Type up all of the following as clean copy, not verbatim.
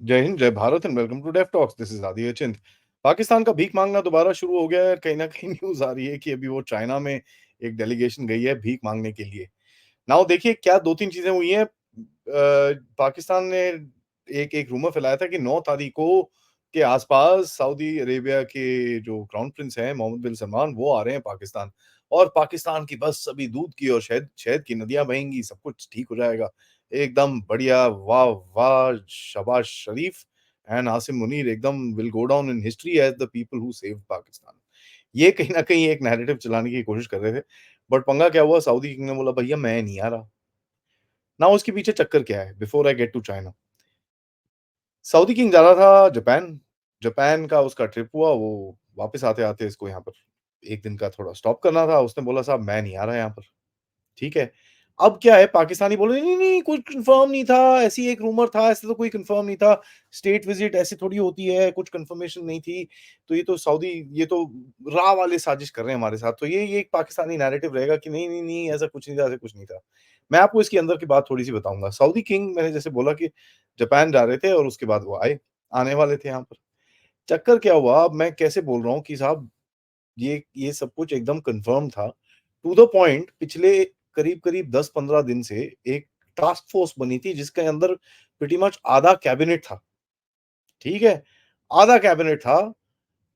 जय हिंद, जय Bharat and welcome to Def Talks. This is Aadi Achint. Pakistan का भीख मांगना दोबारा शुरू हो गया है। कहीं न कहीं न्यूज़ आ रही है कि अभी वो चाइना में एक डेलीगेशन गई है भीख मांगने के लिए। नाउ देखिए क्या 2-3 चीज़ें हुई हैं। पाकिस्तान ने एक एक रूमर फैलाया था कि 9 तारीख को के आस-पास सऊदी अरेबिया के जो क्राउन प्रिंस हैं मोहम्मद बिन सलमान वो आ रहे हैं पाकिस्तान और पाकिस्तान की बस अभी दूध की और शहद शहद की नदियाँ बहेंगी, सब कुछ ठीक हो जाएगा। एकदम बढ़िया, वाह वाह! शहबाज शरीफ एंड आसिम मुनीर एकदम will go down in history as the people who saved Pakistan. ये कहीं न कहीं एक नैरेटिव चलाने की कोशिश कर रहे थे। बट पंगा क्या हुआ, सऊदी किंग ने बोला भैया मैं नहीं आ रहा। नाउ उसके पीछे चक्कर क्या है before I get to China. Saudi king जा रहा था जापान। जापान का उसका ट्रिप हुआ, वो वापस आते-आते इसको यहाँ पर 1 दिन का थोड़ा स्टॉप करना था। उसने बोला साहब मैं नहीं आ रहा यहाँ पर। ठीक है। अब क्या है, पाकिस्तानी बोले नहीं, नहीं कुछ कंफर्म नहीं था, ऐसे ही एक रूमर था, ऐसे तो कोई कंफर्म नहीं था। स्टेट विजिट ऐसे थोड़ी होती है, कुछ कंफर्मेशन नहीं थी। तो ये तो सऊदी, ये तो राह वाले साजिश कर रहे हैं हमारे साथ। तो ये एक पाकिस्तानी नैरेटिव रहेगा कि नहीं, नहीं, नहीं ऐसा कुछ नहीं था, ऐसा कुछ नहीं था। मैं आपको इसके अंदर की बात थोड़ी-सी बताऊँगा। सऊदी किंग मैंने जैसे बोला कि जापान जा रहे थे और उसके बाद वो आए, आने वाले थे यहाँ पर। चक्कर क्या हुआ, अब मैं कैसे बोल रहा हूँ कि साहब ये सब कुछ एकदम कन्फर्म था। टू द पॉइंट पिछले करीब-करीब 10-15 दिन से एक टास्क फोर्स बनी थी जिसके अंदर प्रीटी मच आधा कैबिनेट था, ठीक है? आधा कैबिनेट था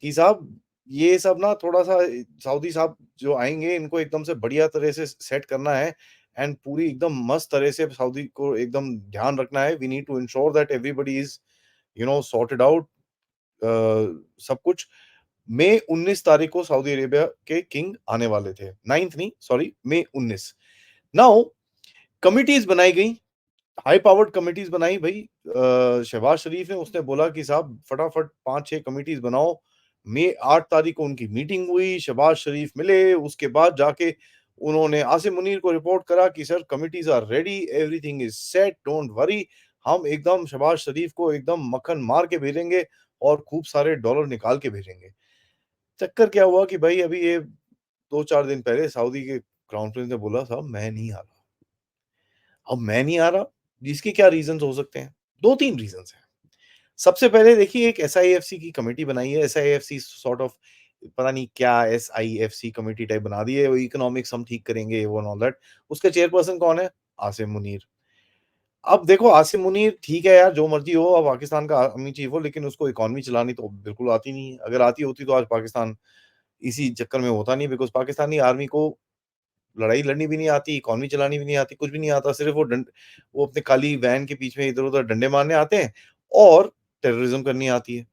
कि साहब ये सब ना थोड़ा-सा सऊदी साहब जो आएँगे इनको एकदम से बढ़िया तरह से सेट करना है एंड पूरी एकदम मस्त तरह से सऊदी को एकदम ध्यान रखना है। We need to ensure that everybody is sorted out. सब कुछ। मई 19 तारीख को सऊदी अरेबिया के किंग आने वाले थे। 9th नहीं, सॉरी, मई 19। नाउ कमिटीज़ बनाई गई, हाई पावर्ड कमिटीज़ बनाई भई। शहबाज शरीफ ने उसने बोला कि साहब फटाफट 5-6 कमिटीज़ बनाओ। मई 8 तारीख को उनकी मीटिंग हुई, शहबाज शरीफ मिले, उसके बाद जाके उन्होंने आसिम मुनीर को रिपोर्ट करा कि sir committees are ready, everything is set, don't worry. हम एकदम शहबाज शरीफ को एकदम मक्खन मार के भेजेंगे और खूब सारे डॉलर निकाल के भेजेंगे। चक्कर क्या हुआ कि भाई अभी ये 2-4 दिन पहले सऊदी के क्राउन प्रिंस ने बोला साहब मैं नहीं आ रहा। अब मैं नहीं आ रहा, इसके क्या रीज़न्स हो सकते हैं? 2-3 रीज़न्स हैं। सबसे पहले देखिए एक एसआईएफसी की कमिटी बनाई है। एसआईएफसी सॉर्ट ऑफ पता नहीं क्या एसआईएफसी कमिटी टाइप बना दी है। वो इकोनॉमिक्स हम ठीक करेंगे वो एंड ऑल दैट। उसके चेयरपर्सन कौन है? आसिम मुनीर। अब देखो आसिम मुनीर ठीक है यार, जो मर्ज़ी हो, अब पाकिस्तान का आर्मी चीफ हो, लेकिन उसको इकोनॉमी चलानी तो बिल्कुल आती नहीं है। अगर आती होती तो आज पाकिस्तान इसी चक्कर में होता नहीं, बिकॉज़ पाकिस्तानी आर्मी को लड़ाई लड़नी भी नहीं आती, इकोनॉमी चलानी भी नहीं आती, कुछ भी नहीं आता। सिर्फ़ वो अपने काली वैन के पीछे इधर-उधर डंडे मारने आते हैं और टेररिज़्म करनी आती है।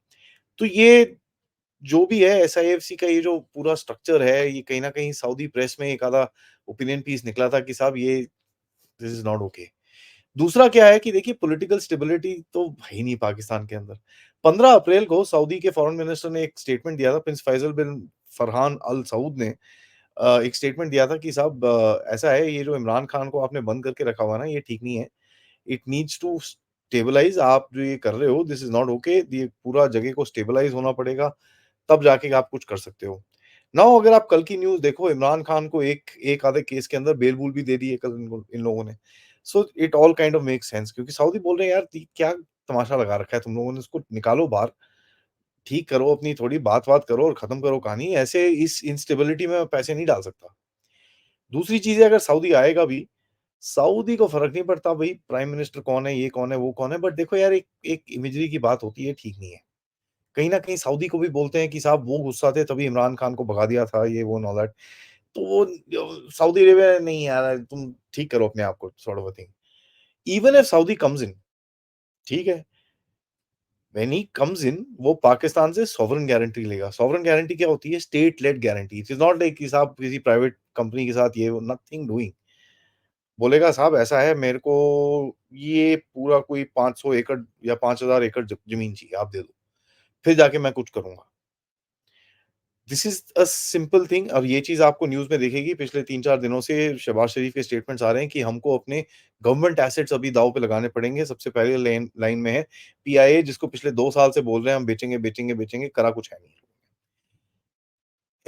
तो ये जो भी है एसआईएफसी का ये जो पूरा स्ट्रक्चर है, ये कहीं न कहीं सऊदी प्रेस में एक आधा ओपिनियन पीस निकला था कि साहब ये दिस इज़ नॉट ओके। दूसरा क्या है कि देखिए पॉलिटिकल स्टेबिलिटी तो है ही नहीं पाकिस्तान के अंदर। 15 अप्रैल को सऊदी के फॉरेन मिनिस्टर ने एक स्टेटमेंट दिया था, प्रिंस फैसल बिन फरहान अल सऊद ने एक स्टेटमेंट दिया था कि साहब ऐसा है, ये जो इमरान खान को आपने बंद करके रखा हुआ है ना, ये ठीक नहीं है। It needs to stabilise. आप जो ये कर रहे हो दिस इज़ नॉट ओके। ये पूरा जगह को स्टेबलाइज़ होना पड़ेगा, तब जाके आप कुछ कर सकते हो। नाउ अगर आप कल की न्यूज़ देखो, इमरान खान को एक एक आधे केस के अंदर बेल-वूल भी दे दी है कल इन लोगों ने। So it all kind of makes sense, क्योंकि सऊदी बोल रहे हैं यार क्या तमाशा लगा रखा है तुम लोगों ने, इसको निकालो बाहर, ठीक करो, अपनी थोड़ी बात-वात करो और खत्म करो कहानी। ऐसे इस इंस्टेबिलिटी में मैं पैसे नहीं डाल सकता। दूसरी चीज़ है, अगर सऊदी आएगा भी, सऊदी को फ़र्क नहीं पड़ता भई प्राइम मिनिस्टर कौन है, ये कौन है, वो कौन है, बट देखो यार एक एक इमेजरी की बात होती है, ठीक नहीं है। कहीं न कहीं सऊदी को भी बोलते हैं कि साहब वो गुस्सा थे तभी इमरान खान को भगा दिया था, ये वो एंड ऑल दैट। तो वो सऊदी अरेबिया नहीं यार, तुम ठीक करो अपने आप को, sort of a thing. Even if Saudi comes in, ठीक है? व्हेन ही कम्स इन वो पाकिस्तान से सॉवरेन गारंटी लेगा। सॉवरेन गारंटी क्या होती है? State lead guarantee. It is not like कि साहब किसी प्राइवेट कंपनी के साथ ये वो, नथिंग डूइंग। बोलेगा साहब ऐसा है, मेरे को ये पूरा कोई 500 एकड़ या 5000 एकड़ ज़मीन चाहिए, आप दे दो। फिर जाके मैं कुछ करूँगा। This is a simple thing. और ये चीज़ आपको न्यूज़ में दिखेगी, पिछले 3-4 दिनों से शहबाज शरीफ के स्टेटमेंट्स आ रहे हैं कि हमको अपने गवर्नमेंट एसेट्स अभी दाँव पे लगाने पड़ेंगे। सबसे पहले लेन लाइन में है पीआईए, जिसको पिछले 2 साल से बोल रहे हैं हम बेचेंगे, बेचेंगे, बेचेंगे, करा कुछ है नहीं।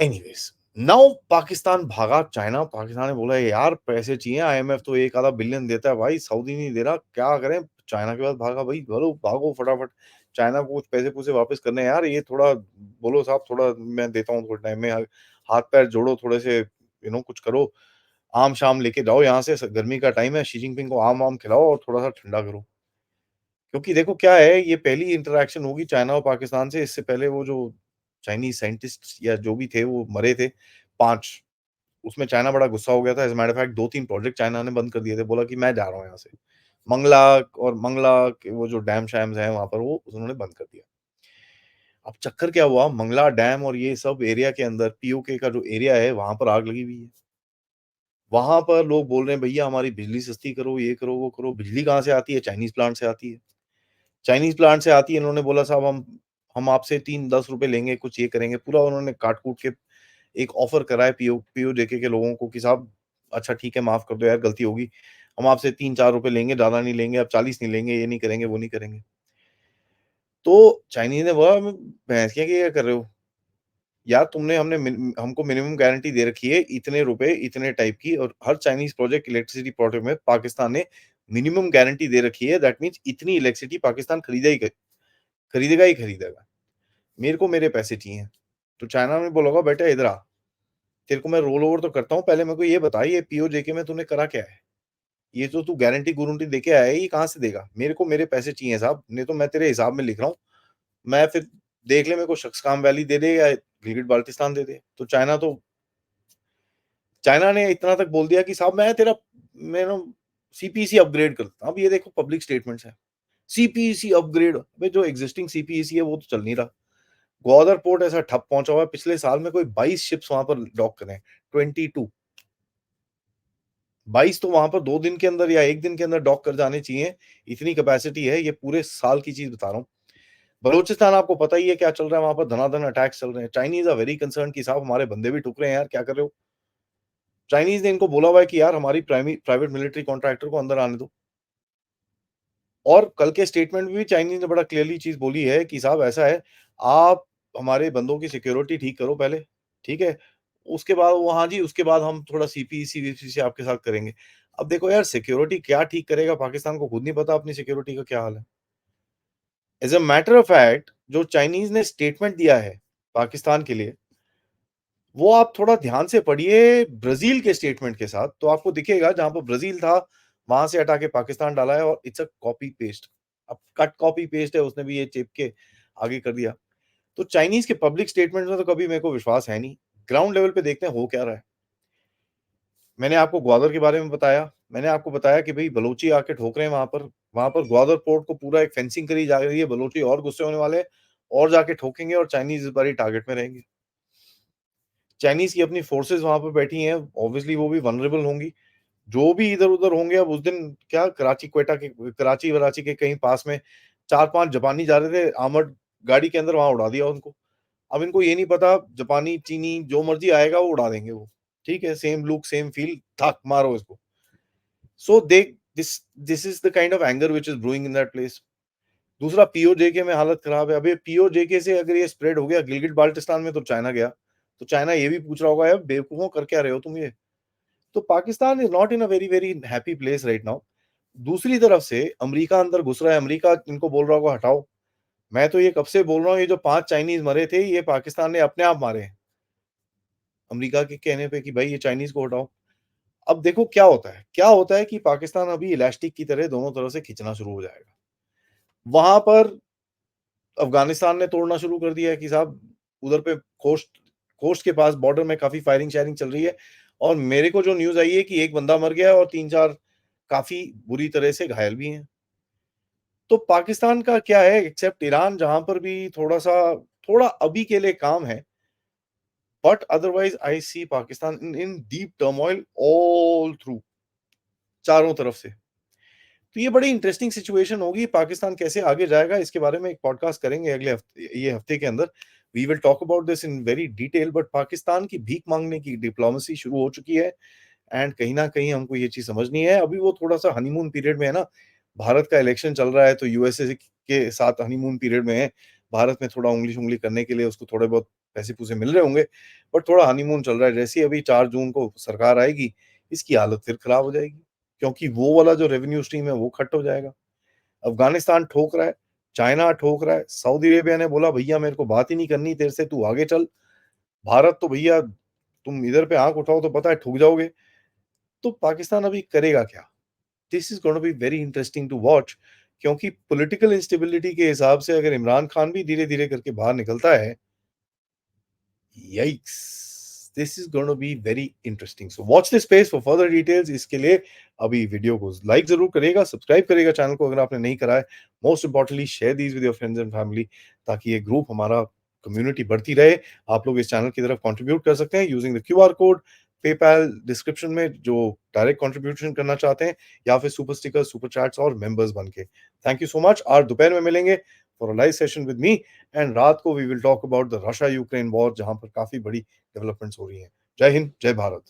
एनीवेज़, नाउ पाकिस्तान भागा चाइना। पाकिस्तान ने बोला यार पैसे चाहिए, आईएमएफ तो 1 आधा बिलियन देता है भाई, सऊदी नहीं दे रहा, क्या करें? चाइना के पास भागा भाई, बोलो भागो फटाफट, चाइना को कुछ पैसे-पूसे वापस करने हैं यार, ये थोड़ा बोलो साहब थोड़ा मैं देता हूँ थोड़े टाइम में, हाथ-पैर जोड़ो थोड़े से कुछ करो, आम-शाम लेके जाओ यहाँ से, गर्मी का टाइम है, शी जिनपिंग को आम-वाम खिलाओ और थोड़ा-सा ठंडा करो। क्योंकि देखो क्या है, ये पहली इंटरैक्शन होगी चाइना और पाकिस्तान से, इससे पहले वो जो चाइनीज़ साइंटिस्ट्स या जो भी थे वो मरे थे 5, उसमें चाइना बड़ा गुस्सा हो गया था। As a matter of fact 2-3 project China ने बंद कर दिए थे, बोला कि मैं जा रहा हूँ यहाँ से। मंगला के वो जो डैम-शैम्स हैं वहाँ पर वो उन्होंने बंद कर दिया। अब चक्कर क्या हुआ, मंगला डैम और ये सब एरिया के अंदर पीओके का जो एरिया है, वहाँ पर आग लगी हुई है। वहाँ पर लोग बोल रहे हैं भैया हमारी बिजली सस्ती करो, ये करो, वो करो। बिजली कहाँ से आती है? चाइनीज़ प्लांट से आती है। चाइनीज़ प्लांट से आती है, इन्होंने बोला साहब हम आपसे 3-10 रुपए लेंगे, कुछ ये करेंगे। पूरा उन्होंने काट-कूट के एक ऑफ़र करा है पीओजेके के लोगों को कि साहब अच्छा ठीक है, माफ़ कर दो यार गलती होगी। हम आपसे 3-4 रुपए लेंगे, ज़्यादा नहीं लेंगे, अब 40 नहीं लेंगे, ये नहीं करेंगे, वो नहीं करेंगे। तो चाइनीज़ ने बोला भैंस के क्या कर रहे हो? यार तुमने हमको मिनिमम गारंटी दे रखी है, इतने रुपए, इतने टाइप की और हर चाइनीज़ प्रोजेक्ट इलेक्ट्रिसिटी प्रोजेक्ट में पाकिस्तान ने मिनिमम गारंटी दे रखी है, दैट मीन्स इतनी इलेक्ट्रिसिटी पाकिस्तान खरीदेगा ही खरीदेगा। मेरे को मेरे पैसे चाहिए। तो चाइना ने बोला होगा बेटा इधर आ, तेरे को मैं रोल ओवर तो करता हूँ, पहले मेरे को ये बता ये पीओजेके में तूने करा क्या है? ये जो तू गारंटी-गुरंटी देके आया है, ये कहाँ से देगा? मेरे को मेरे पैसे चाहिए साहब, नहीं तो मैं तेरे हिसाब में लिख रहा हूँ। मैं फिर देख ले मेरे को शख्स काम वैली दे दे या गिलगिट-बाल्टिस्तान दे दे। तो चाइना ने इतना तक बोल दिया कि साहब मैं ना सीपीईसी अपग्रेड करता हूँ। अब ये देखो पब्लिक स्टेटमेंट्स हैं। सीपीईसी अपग्रेड, अबे जो एक्जिस्टिंग सीपीईसी है वो तो चल नहीं रहा। ग्वादर पोर्ट ऐसा ठप पहुँचा हुआ है, पिछले साल में कोई 22 शिप्स वहाँ पर डॉक करे हैं, 22 22 तो वहाँ पर 2 दिन के अंदर या 1 दिन के अंदर डॉक कर जाने चाहिए, इतनी कैपेसिटी है, ये पूरे साल की चीज़ बता रहा हूँ। बलूचिस्तान आपको पता ही है क्या चल रहा है वहाँ पर धनाधन अटैक्स चल रहे हैं। चाइनीज़ आर वेरी कंसर्न्ड कि साहब हमारे बंदे भी ठुक रहे हैं यार, क्या कर रहे हो? चाइनीज़ ने इनको बोला हुआ है कि यार हमारी प्राइवेट मिलिट्री कॉन्ट्रैक्टर को अंदर आने दो। और कल के स्टेटमेंट में भी चाइनीज़ ने बड़ा क्लियरली चीज़ बोली है कि साहब ऐसा है, आप हमारे बंदों की सिक्योरिटी ठीक करो पहले, ठीक है? उसके बाद वो हाँ जी, उसके बाद हम थोड़ा सीपीसी आपके साथ करेंगे। अब देखो यार सिक्योरिटी क्या ठीक करेगा पाकिस्तान को खुद नहीं पता अपनी सिक्योरिटी का क्या हाल है। As a matter of fact जो चाइनीज़ ने स्टेटमेंट दिया है पाकिस्तान के लिए, वो आप थोड़ा ध्यान से पढ़िए ब्राज़ील के स्टेटमेंट के साथ, तो आपको दिखेगा जहाँ पर ब्राज़ील था, वहाँ से हटा के पाकिस्तान डाला है और इट्स अ कॉपी पेस्ट। अब कट कॉपी पेस्ट है, उसने भी ये चिप के आगे कर दिया। तो चाइनीज़ के पब्लिक स्टेटमेंट में तो कभी मेरे को विश्वास है नहीं। ग्राउंड लेवल पे देखते हैं हो क्या रहा है। मैंने आपको ग्वादर के बारे में बताया, मैंने आपको बताया कि भई बलोची आके ठोक रहे हैं वहाँ पर ग्वादर पोर्ट को पूरा एक फेंसिंग करी जा रही है, बलोची और गुस्से होने वाले हैं और जाके ठोकेंगे और चाइनीज़ इस बारी टारगेट में रहेंगे। चाइनीज़ की अपनी फोर्सेस वहाँ पे बैठी हैं, ऑब्वियसली वो भी वल्नरेबल होंगी। जो भी इधर-उधर होंगे अब उस दिन क्या कराची-वराची के कहीं पास में 4-5 जापानी जा रहे थे, आर्मर्ड गाड़ी के अंदर वहाँ उड़ा दिया उनको। अब इनको ये नहीं पता जापानी, चीनी जो मर्ज़ी आएगा वो उड़ा देंगे वो। ठीक है? सेम लुक, सेम फील, ठक मारो इसको। So they this is the kind of anger which is brewing in that place. दूसरा पीओजेके में हालत खराब है। अब ये पीओजेके से अगर ये स्प्रेड हो गया गिलगिट-बाल्टिस्तान में तो चाइना गया। तो चाइना ये भी पूछ रहा होगा यार बेवकूफों कर क्या रहे हो तुम ये? तो Pakistan is not in a very, very happy place right now. दूसरी तरफ से अमेरिका अंदर घुस रहा है, अमेरिका इनको बोल रहा होगा हटाओ। मैं तो ये कब से बोल रहा हूँ ये जो 5 चाइनीज़ मरे थे ये पाकिस्तान ने अपने आप मारे हैं। अमेरिका के कहने पे कि भाई ये चाइनीज़ को हटाओ। अब देखो क्या होता है? क्या होता है कि पाकिस्तान अभी इलास्टिक की तरह दोनों तरफ से खींचना शुरू हो जाएगा। वहाँ पर अफ़गानिस्तान ने तोड़ना शुरू कर दिया है कि साहब उधर पे कोस्ट के पास बॉर्डर में काफ़ी फायरिंग-शायरिंग चल रही है और मेरे को जो न्यूज़ आई है कि 1 बंदा मर गया है और 3-4 काफ़ी बुरी तरह से घायल भी हैं। तो पाकिस्तान का क्या है एक्सेप्ट ईरान जहाँ पर भी थोड़ा अभी के लिए काम है, but otherwise I see Pakistan in deep turmoil all through चारों तरफ से। तो ये बड़ी इंटरेस्टिंग सिचुएशन होगी, पाकिस्तान कैसे आगे जाएगा इसके बारे में एक पॉडकास्ट करेंगे ये हफ्ते के अंदर। We will talk about this in very detail but Pakistan की भीख माँगने की डिप्लोमेसी शुरू हो चुकी है एंड कहीं न कहीं हमको ये चीज़ समझनी है। अभी वो थोड़ा-सा हनीमून पीरियड में है ना, भारत का इलेक्शन चल रहा है तो यूएसए के साथ हनीमून पीरियड में है। भारत में थोड़ा उँगली-शुँगली करने के लिए उसको थोड़े बहुत पैसे-पूसे मिल रहे होंगे, बट थोड़ा हनीमून चल रहा है। जैसे ही अभी 4 जून को सरकार आएगी, इसकी हालत फिर खराब हो जाएगी, क्योंकि वो वाला जो रेवेन्यू स्ट्रीम है वो कट हो जाएगा। अफ़गानिस्तान ठोक रहा है, चाइना ठोक रहा है, सऊदी अरेबिया ने बोला भैया मेरे को बात ही नहीं करनी तेरे से, तू आगे चल। भारत तो भैया तुम इधर पे आँख उठाओ तो पता है ठुक जाओगे। तो पाकिस्तान अभी करेगा क्या? This is gonna be very interesting to watch, क्योंकि पॉलिटिकल इंस्टेबिलिटी के हिसाब से अगर इमरान खान भी धीरे-धीरे करके बाहर निकलता है, yikes! This is gonna be very interesting. So watch this space for further details. इसके लिए अभी वीडियो को लाइक ज़रूर करिएगा, सब्सक्राइब करिएगा चैनल को अगर आपने नहीं करा है। Most importantly share these with your friends and family, ताकि ये ग्रुप हमारा कम्युनिटी बढ़ती रहे। आप लोग इस चैनल की तरफ कंट्रीब्यूट कर सकते हैं using the QR code, PayPal description में जो डायरेक्ट कंट्रीब्यूशन करना चाहते हैं, या फिर सुपर स्टिकर, सुपर चैट्स और मेंबर्स बन के। Thank you so much. आज दोपहर में मिलेंगे for a live session with me, and रात को we will talk about the Russia Ukraine war, जहां पर काफी बड़ी डेवलपमेंट्स हो रही हैं। जय हिंद, जय भारत।